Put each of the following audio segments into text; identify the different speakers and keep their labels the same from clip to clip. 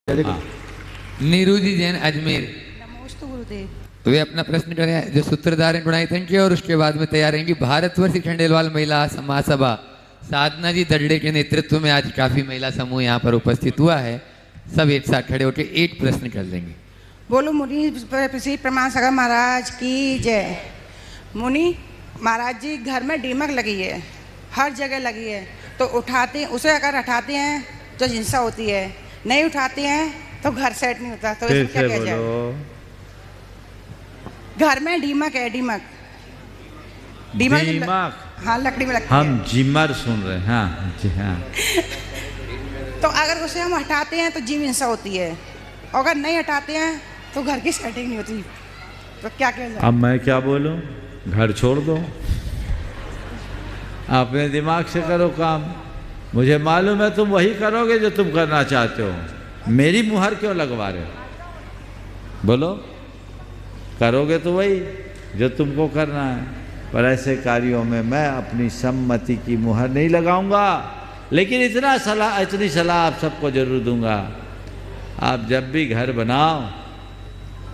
Speaker 1: हाँ।
Speaker 2: नीरू जी जैन अजमेर,
Speaker 3: नमोस्तु गुरुदेव।
Speaker 2: तो वे अपना प्रश्न करें जो सूत्रधार हैं गुणाई थैंक यू, और उसके बाद में तैयार रहेंगी भारतवर्ष खंडेलवाल महिला महासभा साधना जी दड़डे के नेतृत्व में। आज काफी महिला समूह यहाँ पर उपस्थित हुआ है, सब एक साथ खड़े होकर एक प्रश्न कर लेंगे।
Speaker 3: बोलो मुनि श्री प्रमाण सागर महाराज की जय। मुनि महाराज जी, घर में दीमक लगी है, हर जगह लगी है, तो उठाते हैं उसे, अगर हटाते हैं तो हिंसा होती है, नहीं उठाते हैं तो घर सेट नहीं होता, तो इसमें क्या किया जाए? घर में दीमक है, दीमक
Speaker 1: दीमक,
Speaker 3: हाँ, लकड़ी में लगती
Speaker 1: हम
Speaker 3: है।
Speaker 1: जिमर सुन रहे हैं। हाँ जी हाँ।
Speaker 3: तो अगर उसे हम हटाते हैं तो जीव हिंसा होती है, और अगर नहीं हटाते हैं तो घर की सेटिंग नहीं होती, तो क्या किया जाए?
Speaker 1: अब मैं क्या बोलूं? घर छोड़ दो, अपने दिमाग से करो काम। मुझे मालूम है तुम वही करोगे जो तुम करना चाहते हो। मेरी मुहर क्यों लगवा रहे हो? बोलो, करोगे तो वही जो तुमको करना है। पर ऐसे कार्यों में मैं अपनी सम्मति की मुहर नहीं लगाऊंगा। लेकिन इतनी सलाह आप सबको जरूर दूंगा, आप जब भी घर बनाओ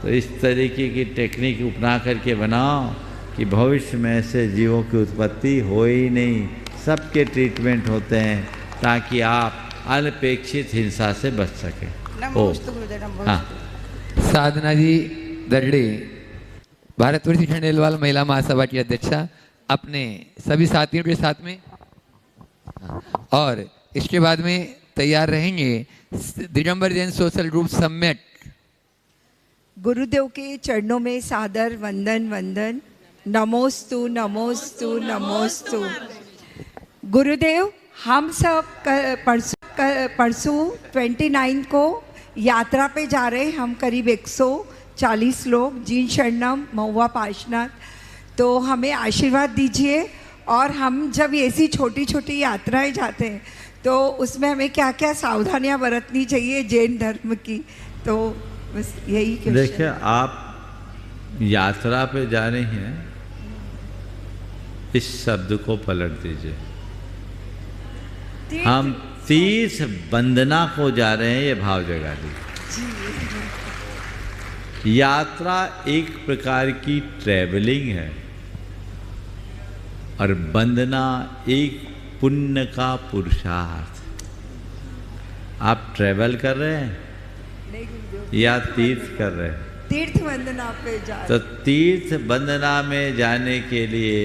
Speaker 1: तो इस तरीके की टेक्निक अपना करके बनाओ कि भविष्य में ऐसे जीवों की उत्पत्ति हो ही नहीं। सबके ट्रीटमेंट होते हैं ताकि आप अनपेक्षित हिंसा से बच सकें।
Speaker 3: नमोस्तु गुरुदेव, नमोस्तु।
Speaker 1: हाँ।
Speaker 2: साधना जी दड़डे भारतवर्ष खंडेलवाल महिला महासभा की अध्यक्षा अपने सभी साथियों के साथ में, और इसके बाद में तैयार रहेंगे Digambar Jain social group summit.
Speaker 4: गुरुदेव के चरणों में सादर वंदन वंदन। नमोस्तु नमोस्तु नमोस्तु। गुरुदेव, हम सब परसों 29 को यात्रा पे जा रहे हैं। हम करीब 140 लोग, जीन शरणम महुआ पार्शनाथ। तो हमें आशीर्वाद दीजिए। और हम जब ऐसी छोटी छोटी यात्राएं जाते हैं तो उसमें हमें क्या क्या सावधानियां बरतनी चाहिए जैन धर्म की, तो बस यही क्वेश्चन।
Speaker 1: देखिए, आप यात्रा पे जा रही हैं, इस शब्द को पलट दीजिए। हम तीर्थ वंदना को जा रहे हैं, ये भाव जगा दीजिए। यात्रा एक प्रकार की ट्रैवलिंग है और वंदना एक पुण्य का पुरुषार्थ। आप ट्रैवल कर रहे हैं या तीर्थ कर रहे हैं?
Speaker 4: तीर्थ वंदना पे जा रहे।
Speaker 1: तो तीर्थ वंदना में जाने के लिए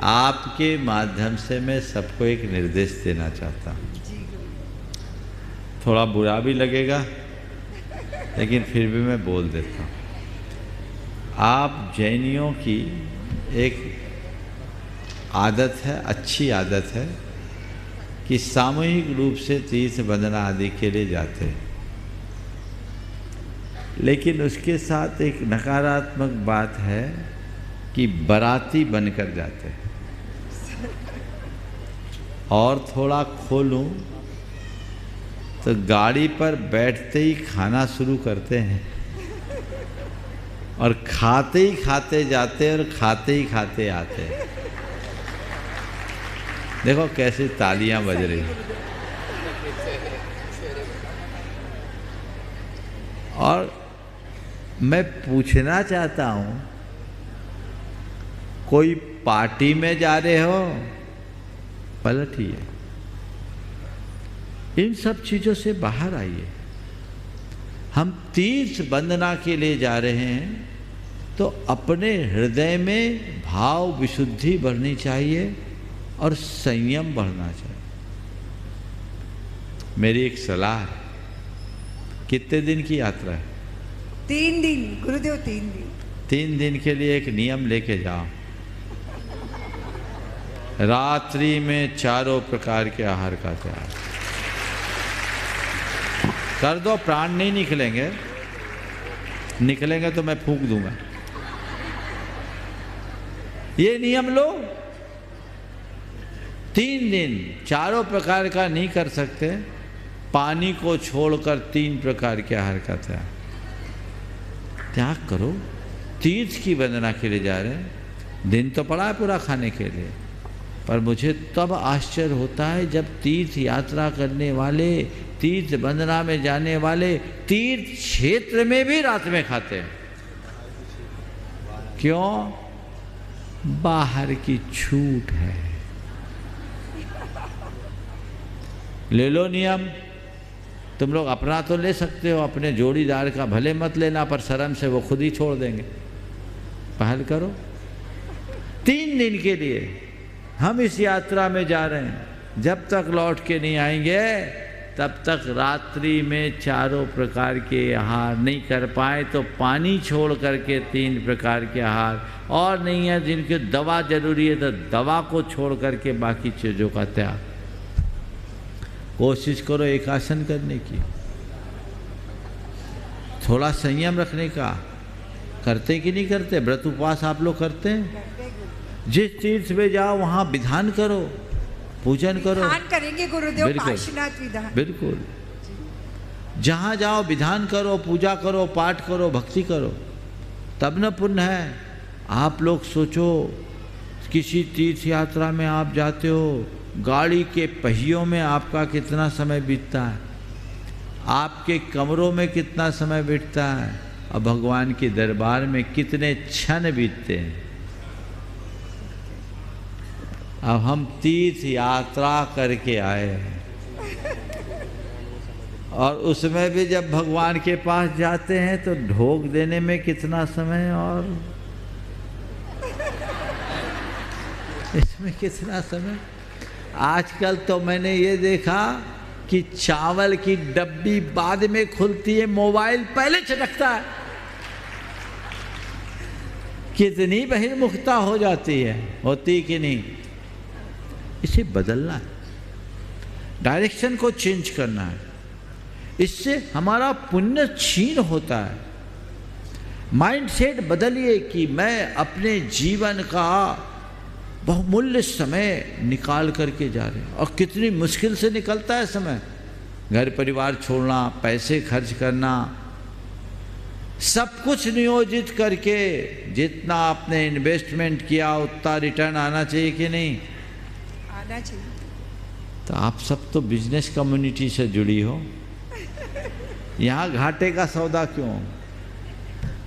Speaker 1: आपके माध्यम से मैं सबको एक निर्देश देना चाहता हूँ। थोड़ा बुरा भी लगेगा लेकिन फिर भी मैं बोल देता हूँ। आप जैनियों की एक आदत है, अच्छी आदत है कि सामूहिक रूप से तीर्थ वंदना आदि के लिए जाते हैं, लेकिन उसके साथ एक नकारात्मक बात है कि बाराती बनकर जाते हैं। और थोड़ा खोलूं तो गाड़ी पर बैठते ही खाना शुरू करते हैं और खाते ही खाते जाते हैं और खाते ही खाते आते हैं। देखो कैसे तालियां बज रही हैं। और मैं पूछना चाहता हूं, कोई पार्टी में जा रहे हो? पलटिए, इन सब चीजों से बाहर आइए। हम तीर्थ वंदना के लिए जा रहे हैं तो अपने हृदय में भाव विशुद्धि बढ़नी चाहिए और संयम बढ़ना चाहिए। मेरी एक सलाह है। कितने दिन की यात्रा है?
Speaker 4: 3 दिन गुरुदेव, 3 दिन।
Speaker 1: 3 दिन के लिए एक नियम लेके जाओ। रात्रि में 4 प्रकार के आहार का त्याग कर दो। प्राण नहीं निकलेंगे, निकलेंगे तो मैं फूंक दूंगा। ये नियम लो। 3 दिन 4 प्रकार का नहीं कर सकते, पानी को छोड़कर 3 प्रकार के आहार का त्याग करो। तीर्थ की वंदना के लिए जा रहे हैं, दिन तो पड़ा है पूरा खाने के लिए, पर मुझे तब आश्चर्य होता है जब तीर्थ यात्रा करने वाले तीर्थ वंदना में जाने वाले तीर्थ क्षेत्र में भी रात में खाते हैं। क्यों? बाहर की छूट है। ले लो नियम, तुम लोग अपना तो ले सकते हो, अपने जोड़ीदार का भले मत लेना, पर शर्म से वो खुद ही छोड़ देंगे। पहल करो। 3 दिन के लिए हम इस यात्रा में जा रहे हैं, जब तक लौट के नहीं आएंगे तब तक रात्रि में चारों प्रकार के आहार नहीं कर पाए तो पानी छोड़ करके 3 प्रकार के आहार, और नहीं है जिनके दवा जरूरी है तो दवा को छोड़ करके बाकी चीज़ों का त्याग। कोशिश करो एक आसन करने की, थोड़ा संयम रखने का। करते कि नहीं करते? व्रत उपवास आप लोग करते हैं? जिस तीर्थ में जाओ वहाँ विधान करो, पूजन करो।
Speaker 4: विधान करेंगे गुरुदेव,
Speaker 1: बिल्कुल,
Speaker 4: पार्श्वनाथ विधान।
Speaker 1: बिल्कुल। जहाँ जाओ विधान करो, पूजा करो, पाठ करो, भक्ति करो, तब न पुण्य है। आप लोग सोचो, किसी तीर्थ यात्रा में आप जाते हो, गाड़ी के पहियों में आपका कितना समय बीतता है, आपके कमरों में कितना समय बीतता है, और भगवान के दरबार में कितने क्षण बीतते हैं। अब हम तीर्थ यात्रा करके आए हैं, और उसमें भी जब भगवान के पास जाते हैं तो ढोक देने में कितना समय, और इसमें कितना समय। आजकल तो मैंने ये देखा कि चावल की डब्बी बाद में खुलती है, मोबाइल पहले चटकता है। कितनी बहिर्मुखता हो जाती है, होती कि नहीं? इसे बदलना है, डायरेक्शन को चेंज करना है। इससे हमारा पुण्य क्षीण होता है। माइंडसेट बदलिए कि मैं अपने जीवन का बहुमूल्य समय निकाल करके जा रहे हैं, और कितनी मुश्किल से निकलता है समय। घर परिवार छोड़ना, पैसे खर्च करना, सब कुछ नियोजित करके जितना आपने इन्वेस्टमेंट किया उतना रिटर्न आना चाहिए कि नहीं?
Speaker 4: आना चाहिए।
Speaker 1: तो आप सब तो बिजनेस कम्युनिटी से जुड़ी हो, यहाँ घाटे का सौदा क्यों?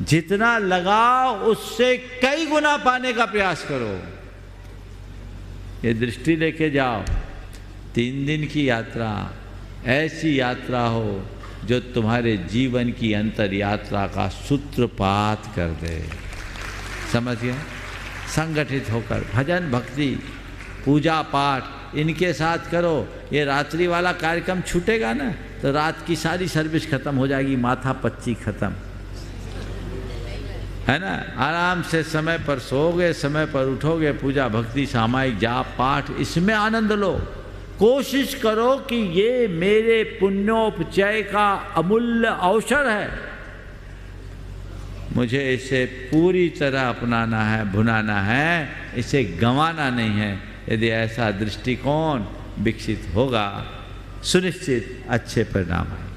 Speaker 1: जितना लगाओ उससे कई गुना पाने का प्रयास करो। ये दृष्टि लेके जाओ। 3 दिन की यात्रा ऐसी यात्रा हो जो तुम्हारे जीवन की अंतर यात्रा का सूत्रपात कर दे। समझिए, संगठित होकर भजन भक्ति पूजा पाठ इनके साथ करो। ये रात्रि वाला कार्यक्रम छूटेगा ना तो रात की सारी सर्विस खत्म हो जाएगी, माथा पच्ची खत्म, है ना। आराम से समय पर सोओगे, समय पर उठोगे, पूजा भक्ति सामायिक जाप पाठ इसमें आनंद लो। कोशिश करो कि ये मेरे पुण्योपचय का अमूल्य अवसर है, मुझे इसे पूरी तरह अपनाना है, भुनाना है, इसे गंवाना नहीं है। यदि ऐसा दृष्टिकोण विकसित होगा, सुनिश्चित अच्छे परिणाम आएंगे।